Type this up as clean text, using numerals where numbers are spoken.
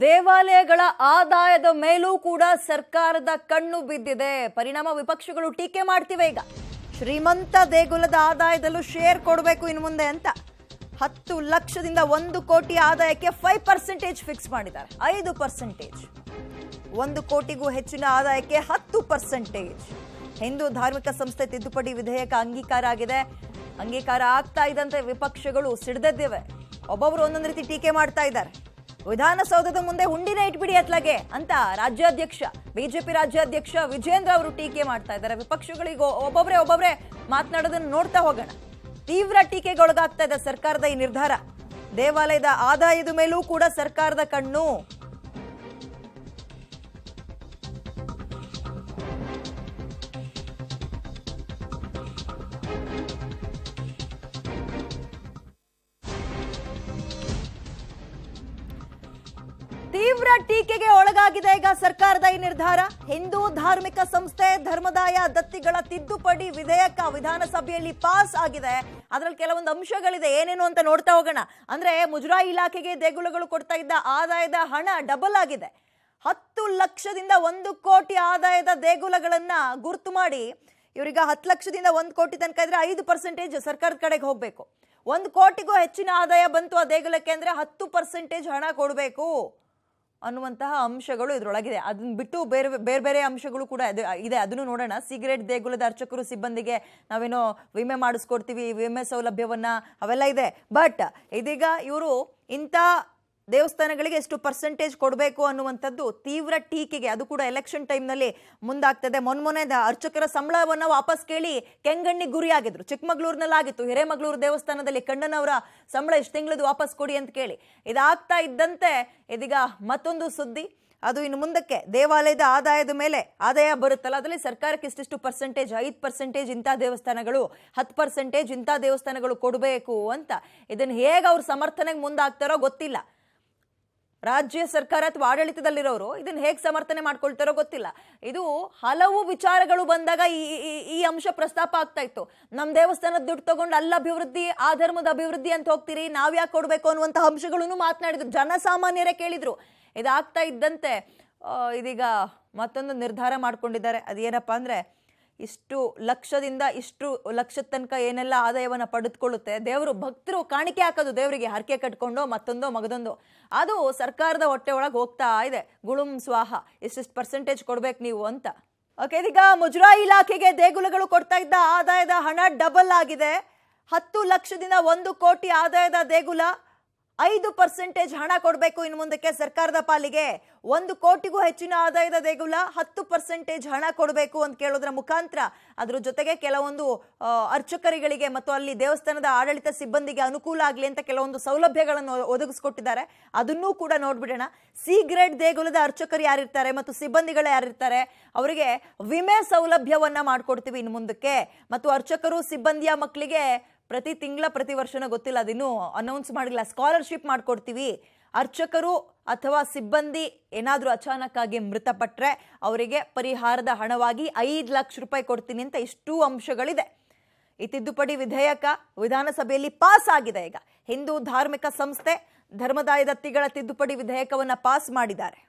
ದೇವಾಲಯಗಳ ಆದಾಯದ ಮೇಲೂ ಕೂಡ ಸರ್ಕಾರದ ಕಣ್ಣು ಬಿದ್ದಿದೆ. ಪರಿಣಾಮ ವಿಪಕ್ಷಗಳು ಟೀಕೆ ಮಾಡ್ತಿವೆ. ಈಗ ಶ್ರೀಮಂತ ದೇಗುಲದ ಆದಾಯದಲ್ಲೂ ಶೇರ್ ಕೊಡಬೇಕು ಇನ್ನು ಮುಂದೆ ಅಂತ 10 ಲಕ್ಷದಿಂದ 1 ಕೋಟಿ ಆದಾಯಕ್ಕೆ 5% ಫಿಕ್ಸ್ ಮಾಡಿದ್ದಾರೆ. 5%. 1 ಕೋಟಿಗೂ ಹೆಚ್ಚಿನ ಆದಾಯಕ್ಕೆ 10%. ಹಿಂದೂ ಧಾರ್ಮಿಕ ಸಂಸ್ಥೆ ತಿದ್ದುಪಡಿ ವಿಧೇಯಕ ಅಂಗೀಕಾರ ಆಗಿದೆ. ಅಂಗೀಕಾರ ಆಗ್ತಾ ಇದ್ದಂತೆ ವಿಪಕ್ಷಗಳು ಸಿಡಿದಿವೆ. ಒಬ್ಬೊಬ್ರು ಒಂದೊಂದು ರೀತಿ ಟೀಕೆ ಮಾಡ್ತಾ ಇದ್ದಾರೆ. ವಿಧಾನಸೌಧದ ಮುಂದೆ ಹುಂಡಿನ ಇಟ್ಬಿಡಿ ಅತ್ಲಾಗೆ ಅಂತ ರಾಜ್ಯಾಧ್ಯಕ್ಷ ಬಿಜೆಪಿ ರಾಜ್ಯಾಧ್ಯಕ್ಷ ವಿಜೇಂದ್ರ ಅವರು ಟೀಕೆ ಮಾಡ್ತಾ ಇದ್ದಾರೆ. ವಿಪಕ್ಷಗಳಿಗೆ ಒಬ್ಬೊಬ್ರೆ ಮಾತನಾಡೋದನ್ನು ನೋಡ್ತಾ ಹೋಗೋಣ. ತೀವ್ರ ಟೀಕೆಗೊಳಗಾಗ್ತಾ ಇದೆ ಸರ್ಕಾರದ ಈ ನಿರ್ಧಾರ. ದೇವಾಲಯದ ಆದಾಯದ ಮೇಲೂ ಕೂಡ ಸರ್ಕಾರದ ಕಣ್ಣು. ತೀವ್ರ ಟೀಕೆಗೆ ಒಳಗಾಗಿದೆ ಈಗ ಸರ್ಕಾರದ ಈ ನಿರ್ಧಾರ. ಹಿಂದೂ ಧಾರ್ಮಿಕ ಸಂಸ್ಥೆ ಧರ್ಮದಾಯ ದತ್ತಿಗಳ ತಿದ್ದುಪಡಿ ವಿಧೇಯಕ ವಿಧಾನಸಭೆಯಲ್ಲಿ ಪಾಸ್ ಆಗಿದೆ. ಅದರಲ್ಲಿ ಕೆಲವೊಂದು ಅಂಶಗಳಿದೆ, ಏನೇನು ಅಂತ ನೋಡ್ತಾ ಹೋಗೋಣ. ಅಂದ್ರೆ ಮುಜರಾಯಿ ಇಲಾಖೆಗೆ ದೇಗುಲಗಳು ಕೊಡ್ತಾ ಇದ್ದ ಆದಾಯದ ಹಣ ಡಬಲ್ ಆಗಿದೆ. 10 ಲಕ್ಷದಿಂದ 1 ಕೋಟಿ ಆದಾಯದ ದೇಗುಲಗಳನ್ನ ಗುರುತು ಮಾಡಿ ಇವರಿಗೆ 10 ಲಕ್ಷದಿಂದ 1 ಕೋಟಿ ತನಕ ಇದ್ರೆ 5% ಸರ್ಕಾರದ ಕಡೆಗೆ ಹೋಗ್ಬೇಕು. 1 ಕೋಟಿಗೂ ಹೆಚ್ಚಿನ ಆದಾಯ ಬಂತು ಆ ದೇಗುಲಕ್ಕೆ ಅಂದ್ರೆ 10% ಹಣ ಕೊಡಬೇಕು ಅನ್ನುವಂತಹ ಅಂಶಗಳು ಇದರೊಳಗಿದೆ. ಅದನ್ನ ಬಿಟ್ಟು ಬೇರೆ ಅಂಶಗಳು ಕೂಡ ಇದೆ, ಅದನ್ನು ನೋಡೋಣ. ಸಿಗರೇಟ್ ದೇಗುಲದ ಅರ್ಚಕರು ಸಿಬ್ಬಂದಿಗೆ ನಾವೇನೋ ವಿಮೆ ಮಾಡಿಸ್ಕೊಡ್ತೀವಿ, ವಿಮೆ ಸೌಲಭ್ಯವನ್ನ ಅವೆಲ್ಲ ಇದೆ. ಬಟ್ ಇದೀಗ ಇವರು ಇಂಥ ದೇವಸ್ಥಾನಗಳಿಗೆ ಎಷ್ಟು ಪರ್ಸೆಂಟೇಜ್ ಕೊಡಬೇಕು ಅನ್ನುವಂಥದ್ದು ತೀವ್ರ ಟೀಕೆಗೆ, ಅದು ಕೂಡ ಎಲೆಕ್ಷನ್ ಟೈಮ್ನಲ್ಲಿ ಮುಂದಾಗ್ತದೆ. ಮೊನ್ನೆ ಅರ್ಚಕರ ಸಂಬಳವನ್ನು ವಾಪಸ್ ಕೇಳಿ ಕೆಂಗಣ್ಣಿ ಗುರಿಯಾಗಿದ್ರು. ಚಿಕ್ಕಮಗಳೂರಿನಲ್ಲಾಗಿತ್ತು, ಹಿರೇಮಗಳೂರು ದೇವಸ್ಥಾನದಲ್ಲಿ ಕಣ್ಣನವರ ಸಂಬಳ ಇಷ್ಟು ತಿಂಗಳದ್ದು ವಾಪಸ್ ಕೊಡಿ ಅಂತ ಕೇಳಿ. ಇದಾಗ್ತಾ ಇದ್ದಂತೆ ಇದೀಗ ಮತ್ತೊಂದು ಸುದ್ದಿ. ಅದು ಇನ್ನು ಮುಂದಕ್ಕೆ ದೇವಾಲಯದ ಆದಾಯದ ಮೇಲೆ ಆದಾಯ ಬರುತ್ತಲ್ಲ, ಅದರಲ್ಲಿ ಸರ್ಕಾರಕ್ಕೆ ಇಷ್ಟಿಷ್ಟು ಪರ್ಸೆಂಟೇಜ್, 5% ಇಂಥ ದೇವಸ್ಥಾನಗಳು, 10% ಇಂಥ ದೇವಸ್ಥಾನಗಳು ಕೊಡಬೇಕು ಅಂತ. ಇದನ್ನು ಹೇಗೆ ಅವ್ರು ಸಮರ್ಥನೆಗೆ ಮುಂದಾಗ್ತಾರೋ ಗೊತ್ತಿಲ್ಲ. ರಾಜ್ಯ ಸರ್ಕಾರ ಅಥವಾ ಆಡಳಿತದಲ್ಲಿರೋರು ಇದನ್ನ ಹೇಗೆ ಸಮರ್ಥನೆ ಮಾಡ್ಕೊಳ್ತಾರೋ ಗೊತ್ತಿಲ್ಲ. ಇದು ಹಲವು ವಿಚಾರಗಳು ಬಂದಾಗ ಈ ಅಂಶ ಪ್ರಸ್ತಾಪ ಆಗ್ತಾ ಇತ್ತು. ನಮ್ಮ ದೇವಸ್ಥಾನದ ದುಡ್ಡು ತಗೊಂಡು ಅಲ್ಲಿ ಅಭಿವೃದ್ಧಿ, ಆ ಧರ್ಮದ ಅಭಿವೃದ್ಧಿ ಅಂತ ಹೋಗ್ತೀರಿ, ನಾವ್ಯಾಕೆ ಕೊಡ್ಬೇಕು ಅನ್ನುವಂಥ ಅಂಶಗಳನ್ನು ಮಾತನಾಡಿದ್ರು. ಜನಸಾಮಾನ್ಯರೇ ಕೇಳಿದ್ರು. ಇದಾಗ್ತಾ ಇದ್ದಂತೆ ಇದೀಗ ಮತ್ತೊಂದು ನಿರ್ಧಾರ ಮಾಡ್ಕೊಂಡಿದ್ದಾರೆ. ಅದೇನಪ್ಪ ಅಂದ್ರೆ, ಇಷ್ಟು ಲಕ್ಷದಿಂದ ಇಷ್ಟು ಲಕ್ಷದ ತನಕ ಏನೆಲ್ಲ ಆದಾಯವನ್ನು ಪಡೆದುಕೊಳ್ಳುತ್ತೆ ದೇವರು, ಭಕ್ತರು ಕಾಣಿಕೆ ಹಾಕೋದು ದೇವರಿಗೆ, ಹರಕೆ ಕಟ್ಕೊಂಡು ಮತ್ತೊಂದೋ ಮಗದೊಂದು, ಅದು ಸರ್ಕಾರದ ಹೊಟ್ಟೆ ಒಳಗೆ ಹೋಗ್ತಾ ಇದೆ. ಗುಳುಂ ಸ್ವಾಹ, ಇಷ್ಟಿಷ್ಟು ಪರ್ಸೆಂಟೇಜ್ ಕೊಡ್ಬೇಕು ನೀವು ಅಂತ. ಓಕೆ, ಇದೀಗ ಮುಜರಾಯಿ ಇಲಾಖೆಗೆ ದೇಗುಲಗಳು ಕೊಡ್ತಾ ಇದ್ದ ಆದಾಯದ ಹಣ ಡಬಲ್ ಆಗಿದೆ. 10 ಲಕ್ಷದಿಂದ 1 ಕೋಟಿ ಆದಾಯದ ದೇಗುಲ 5% ಹಣ ಕೊಡಬೇಕು ಇನ್ನು ಮುಂದಕ್ಕೆ ಸರ್ಕಾರದ ಪಾಲಿಗೆ. 1 ಕೋಟಿಗೂ ಹೆಚ್ಚಿನ ಆದಾಯದ ದೇಗುಲ 10% ಹಣ ಕೊಡಬೇಕು ಅಂತ ಕೇಳೋದ್ರ ಮುಖಾಂತರ ಅದ್ರ ಜೊತೆಗೆ ಕೆಲವೊಂದು ಅರ್ಚಕರುಗಳಿಗೆ ಮತ್ತು ಅಲ್ಲಿ ದೇವಸ್ಥಾನದ ಆಡಳಿತ ಸಿಬ್ಬಂದಿಗೆ ಅನುಕೂಲ ಆಗಲಿ ಅಂತ ಕೆಲವೊಂದು ಸೌಲಭ್ಯಗಳನ್ನು ಒದಗಿಸ್ಕೊಟ್ಟಿದ್ದಾರೆ. ಅದನ್ನೂ ಕೂಡ ನೋಡ್ಬಿಡೋಣ. ಸಿ ಗ್ರೇಡ್ ದೇಗುಲದ ಅರ್ಚಕರು ಯಾರಿರ್ತಾರೆ ಮತ್ತು ಸಿಬ್ಬಂದಿಗಳು ಯಾರಿರ್ತಾರೆ ಅವರಿಗೆ ವಿಮೆ ಸೌಲಭ್ಯವನ್ನ ಮಾಡ್ಕೊಡ್ತೀವಿ ಇನ್ನು ಮುಂದಕ್ಕೆ. ಮತ್ತು ಅರ್ಚಕರು ಸಿಬ್ಬಂದಿಯ ಮಕ್ಕಳಿಗೆ ಪ್ರತಿ ವರ್ಷನೂ ಗೊತ್ತಿಲ್ಲ, ಅದಿನ್ನೂ ಅನೌನ್ಸ್ ಮಾಡಿಲ್ಲ, ಸ್ಕಾಲರ್ಶಿಪ್ ಮಾಡ್ಕೊಡ್ತೀವಿ. ಅರ್ಚಕರು ಅಥವಾ ಸಿಬ್ಬಂದಿ ಏನಾದರೂ ಅಚಾನಕ್ ಆಗಿ ಮೃತಪಟ್ಟರೆ ಅವರಿಗೆ ಪರಿಹಾರದ ಹಣವಾಗಿ 5 ಲಕ್ಷ ರೂಪಾಯಿ ಕೊಡ್ತೀನಿ ಅಂತ ಇಷ್ಟೂ ಅಂಶಗಳಿದೆ. ಈ ತಿದ್ದುಪಡಿ ವಿಧೇಯಕ ವಿಧಾನಸಭೆಯಲ್ಲಿ ಪಾಸ್ ಆಗಿದೆ. ಈಗ ಹಿಂದೂ ಧಾರ್ಮಿಕ ಸಂಸ್ಥೆ ಧರ್ಮದಾಯ ದತ್ತಿಗಳ ತಿದ್ದುಪಡಿ ವಿಧೇಯಕವನ್ನು ಪಾಸ್ ಮಾಡಿದ್ದಾರೆ.